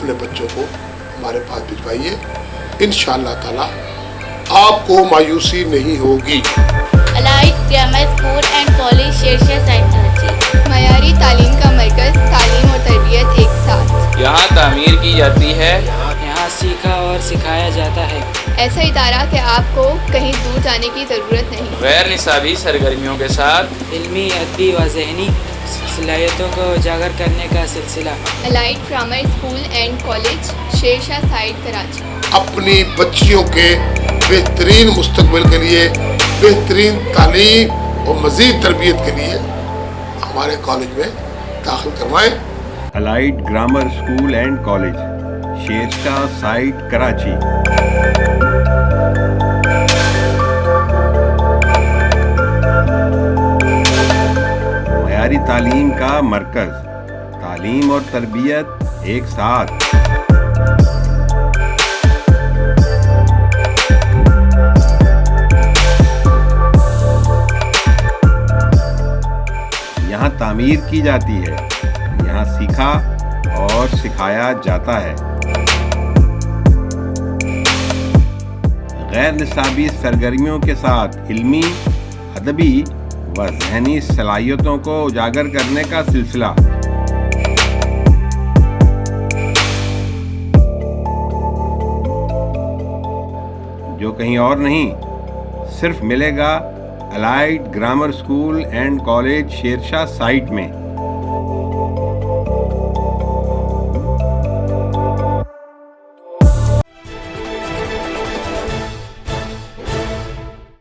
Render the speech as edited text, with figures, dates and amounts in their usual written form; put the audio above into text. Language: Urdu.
اپنے بچوں کو ہمارے پاس بھجوائیے، انشاءاللہ تعالی آپ کو مایوسی نہیں ہوگی۔ Elite grammar school and college Shershah site Karachi, معیاری تعلیم کا مرکز، تعلیم اور تربیت ایک ساتھ۔ یہاں تعمیر کی جاتی ہے، یہاں سیکھا اور سکھایا جاتا ہے۔ ایسا ادارہ کہ آپ کو کہیں دور جانے کی ضرورت نہیں۔ غیر نصابی سرگرمیوں کے ساتھ علمی، ادبی و ذہنی صلاحیتوں کو اجاگر کرنے کا سلسلہ۔ Elite grammar school and college Shershah site Karachi. اپنی بچیوں کے بہترین مستقبل کے لیے، بہترین تعلیم اور مزید تربیت کے لیے ہمارے کالج میں داخل کروائیں۔ Elite grammar school and college, Shershah site Karachi. معیاری تعلیم کا مرکز، تعلیم اور تربیت ایک ساتھ۔ یہاں تعمیر کی جاتی ہے، یہاں سیکھا اور سکھایا جاتا ہے۔ غیر نصابی سرگرمیوں کے ساتھ علمی، ادبی و ذہنی صلاحیتوں کو اجاگر کرنے کا سلسلہ۔ جو کہیں اور نہیں، صرف ملے گا elite grammar school and college Shershah site میں۔